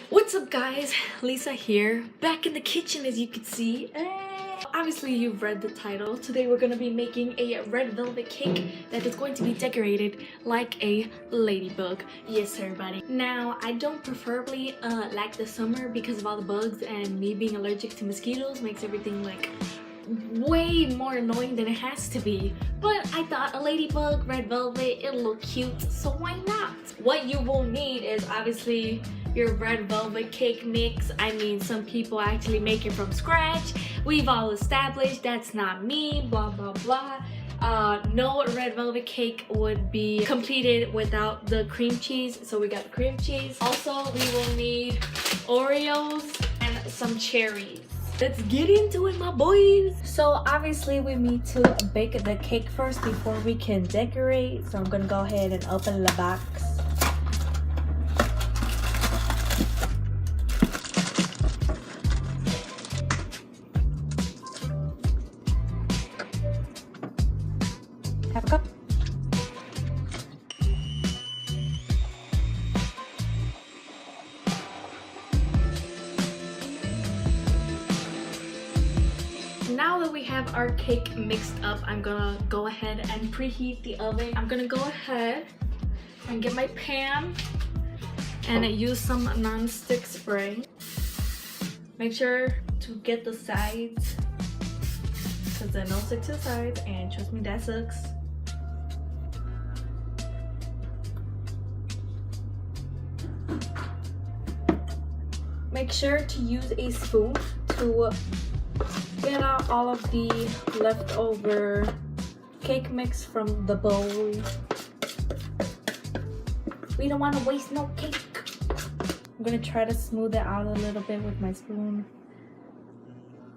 What's up guys, Lisa here, back in the kitchen as you can see. Obviously you've read the title. Today we're gonna be making a red velvet cake that is going to be decorated like a ladybug. Yes everybody. Now I don't preferably like the summer because of all the bugs, and me being allergic to mosquitoes makes everything like way more annoying than it has to be. But I thought a ladybug, red velvet, it'll look cute, so why not? What you will need is obviously your red velvet cake mix. I mean, some people actually make it from scratch. We've all established that's not me, blah blah blah. No red velvet cake would be completed without the cream cheese, so we got the cream cheese. Also, we will need Oreos and some cherries. Let's get into it, my boys. So obviously we need to bake the cake first before we can decorate. So I'm gonna go ahead and open the box. Have a cup. Now that we have our cake mixed up, I'm gonna go ahead and preheat the oven. I'm gonna go ahead and get my pan and use some non-stick spray. Make sure to get the sides, because they don't stick to the sides, and trust me, that sucks. Make sure to use a spoon to get out all of the leftover cake mix from the bowl. We don't want to waste no cake. I'm gonna try to smooth it out a little bit with my spoon,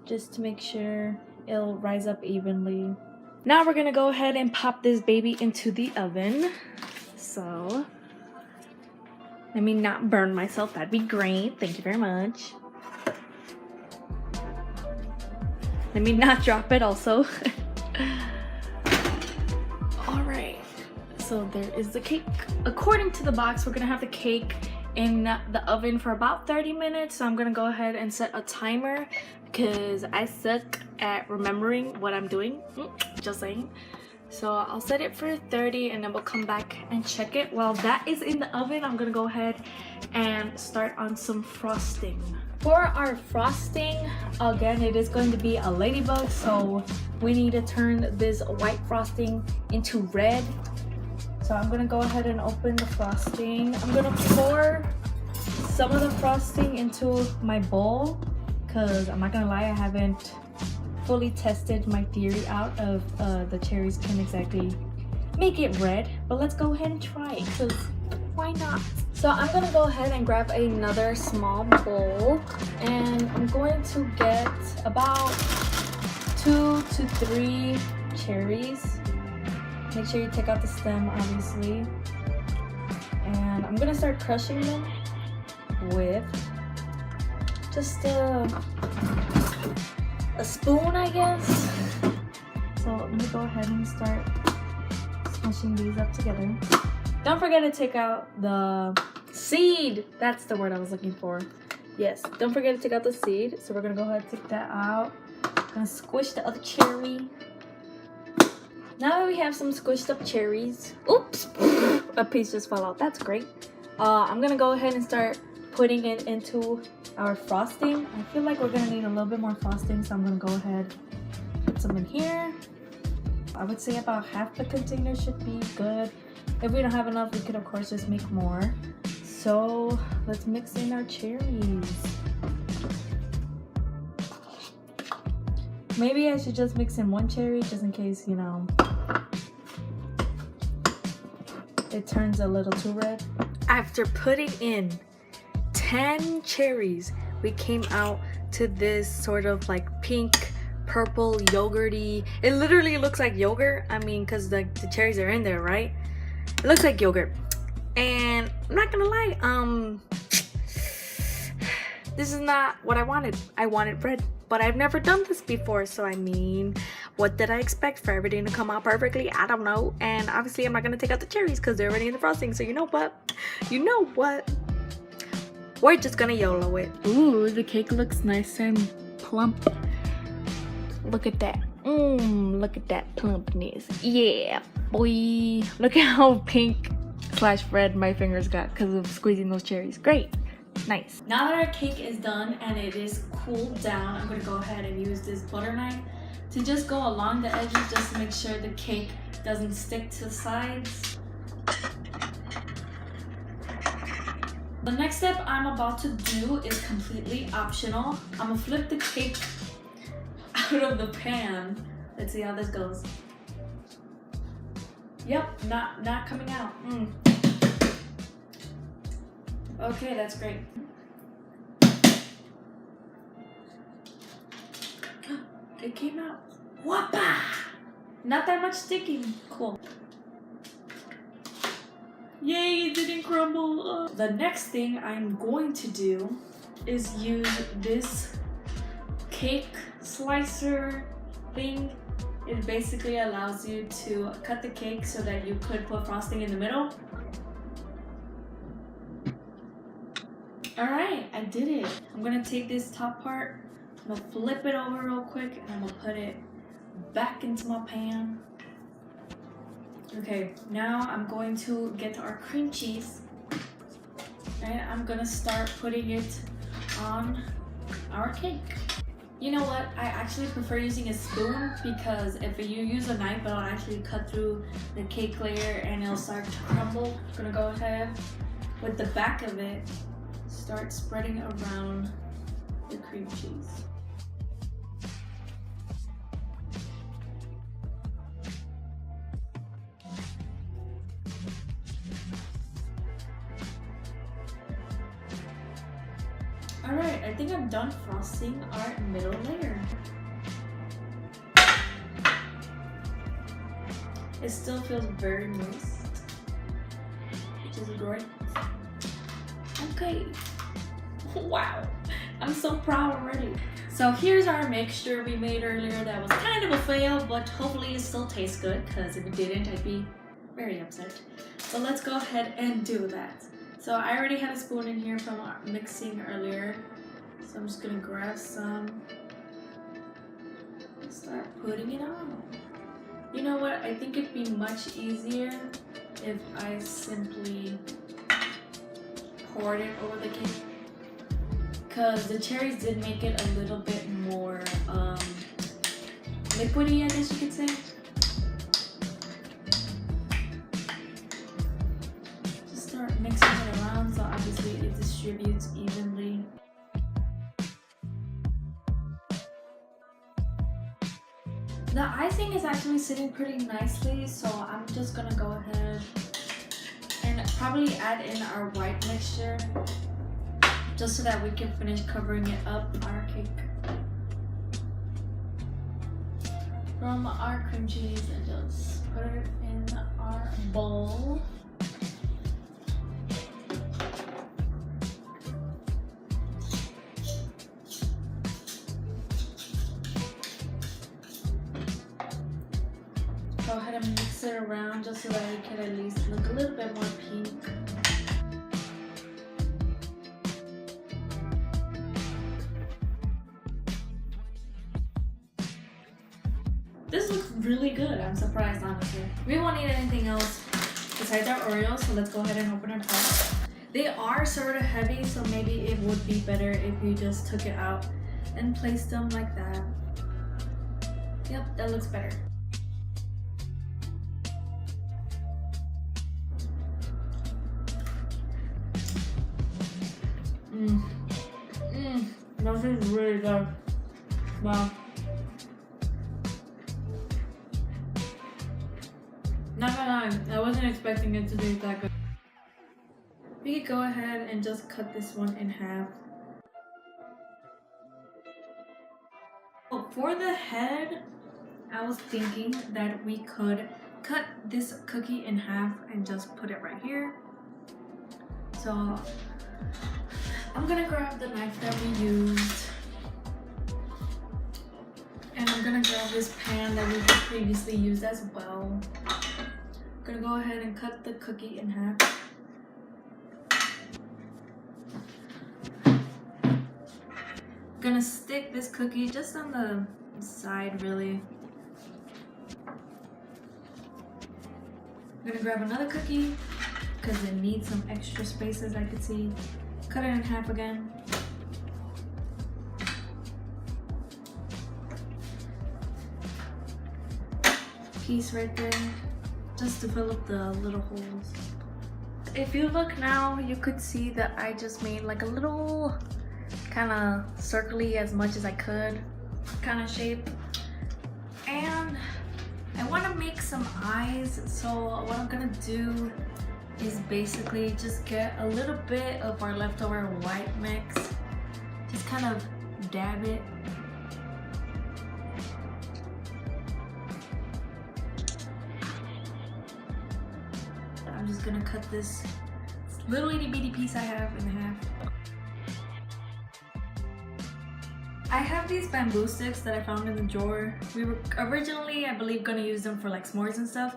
just to make sure it'll rise up evenly. Now we're gonna go ahead and pop this baby into the oven. So let me not burn myself, that'd be great. Thank you very much. Let me not drop it also. Alright, so there is the cake. According to the box, we're gonna have the cake in the oven for about 30 minutes. So I'm gonna go ahead and set a timer because I suck at remembering what I'm doing. Just saying. So I'll set it for 30 and then we'll come back and check it. While that is in the oven, I'm gonna go ahead and start on some frosting. For our frosting, again, it is going to be a ladybug, so we need to turn this white frosting into red. So I'm gonna go ahead and open the frosting. I'm gonna pour some of the frosting into my bowl because I'm not gonna lie, I haven't fully tested my theory out of the cherries can exactly make it red, but let's go ahead and try it because why not? So I'm gonna go ahead and grab another small bowl, and I'm going to get about 2 to 3 cherries. Make sure you take out the stem, obviously. And I'm gonna start crushing them with just a spoon, I guess. So let me go ahead and start smushing these up together. Don't forget to take out the seed. That's the word I was looking for. Yes, don't forget to take out the seed. So we're gonna go ahead and take that out. Gonna squish the other cherry. Now that we have some squished up cherries, oops, a piece just fell out. That's great. I'm gonna go ahead and start putting it into our frosting. I feel like we're gonna need a little bit more frosting, so I'm gonna go ahead and put some in here. I would say about half the container should be good. If we don't have enough, we could of course just make more. So let's mix in our cherries. Maybe I should just mix in 1 cherry just in case, you know, it turns a little too red. After putting in 10 cherries, we came out to this sort of like pink, purple, yogurty. It literally looks like yogurt. I mean, because the cherries are in there, right? It looks like yogurt. And I'm not gonna lie, this is not what I wanted. I wanted red, but I've never done this before, so I mean, what did I expect? For everything to come out perfectly? I don't know. And obviously I'm not gonna take out the cherries because they're already in the frosting, so you know what? we're just gonna YOLO it. Ooh, the cake looks nice and plump. Look at that. Look at that plumpness. Yeah, boy. Look at how pink / red my fingers got because of squeezing those cherries. Great. Nice. Now that our cake is done and it is cooled down, I'm gonna go ahead and use this butter knife to just go along the edges just to make sure the cake doesn't stick to the sides. The next step I'm about to do is completely optional. I'm gonna flip the cake out of the pan. Let's see how this goes. Yep, not coming out. Okay, that's great. It came out. Whoppa! Not that much sticking. Cool. Yay, it didn't crumble. The next thing I'm going to do is use this cake slicer thing. It basically allows you to cut the cake so that you could put frosting in the middle. Alright, I did it. I'm gonna take this top part, I'm gonna flip it over real quick, and I'm gonna put it back into my pan. Okay, now I'm going to get our cream cheese. And I'm gonna start putting it on our cake. You know what? I actually prefer using a spoon because if you use a knife, it'll actually cut through the cake layer and it'll start to crumble. I'm gonna go ahead with the back of it, start spreading around the cream cheese. Alright, I think I'm done frosting our middle layer. It still feels very moist, which is great. Okay. Wow, I'm so proud already. So here's our mixture we made earlier that was kind of a fail, but hopefully it still tastes good, because if it didn't, I'd be very upset. So let's go ahead and do that. So I already had a spoon in here from our mixing earlier. So I'm just gonna grab some and start putting it on. You know what? I think it'd be much easier if I simply poured it over the cake. Because the cherries did make it a little bit more liquidy, I guess you could say. Just start mixing it around so obviously it distributes evenly. The icing is actually sitting pretty nicely, so I'm just gonna go ahead and probably add in our white mixture just so that we can finish covering it up, our cake. From our cream cheese and just put it in our bowl. Go ahead and mix it around just so that it can at least look a little bit more pink. This looks really good. I'm surprised, honestly. We won't need anything else besides our Oreos, so let's go ahead and open our pot. They are sort of heavy, so maybe it would be better if you just took it out and placed them like that. Yep, that looks better. This is really good. Wow. Not gonna lie, I wasn't expecting it to taste that good. We could go ahead and just cut this one in half. Oh, for the head, I was thinking that we could cut this cookie in half and just put it right here. So I'm gonna grab the knife that we used, and I'm gonna grab this pan that we previously used as well. I'm gonna go ahead and cut the cookie in half. Gonna stick this cookie just on the side, really. I'm gonna grab another cookie because it needs some extra space, as I could see. Cut it in half again. Piece right there, just to fill up the little holes. If you look now, you could see that I just made like a little kind of circly, as much as I could, kind of shape. And I want to make some eyes, so what I'm gonna do is basically just get a little bit of our leftover white mix, just kind of dab it. I'm just gonna cut this little itty bitty piece I have in half. I have these bamboo sticks that I found in the drawer. We were originally, I believe, gonna use them for like s'mores and stuff,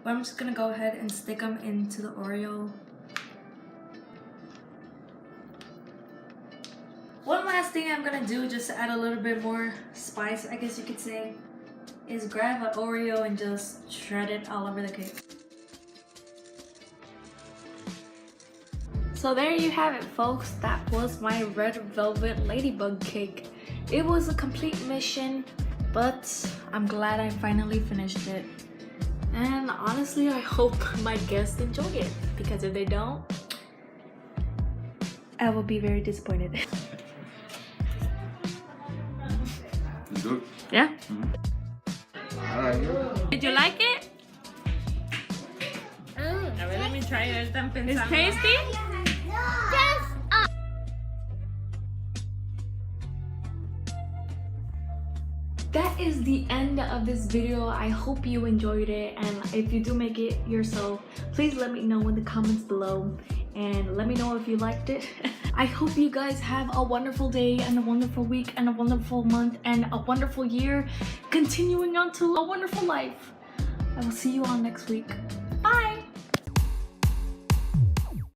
but I'm just gonna go ahead and stick them into the Oreo. One last thing I'm gonna do, just to add a little bit more spice, I guess you could say, is grab an Oreo and just shred it all over the cake. So there you have it, folks. That was my red velvet ladybug cake. It was a complete mission, but I'm glad I finally finished it. And honestly, I hope my guests enjoy it, because if they don't, I will be very disappointed. Good. Yeah? Alright. Did you like it? A ver, let me try it. Están pensando. It's tasty? That is the end of this video. I hope you enjoyed it, and if you do make it yourself, please let me know in the comments below and let me know if you liked it. I hope you guys have a wonderful day and a wonderful week and a wonderful month and a wonderful year, continuing on to a wonderful life. I will see you all next week.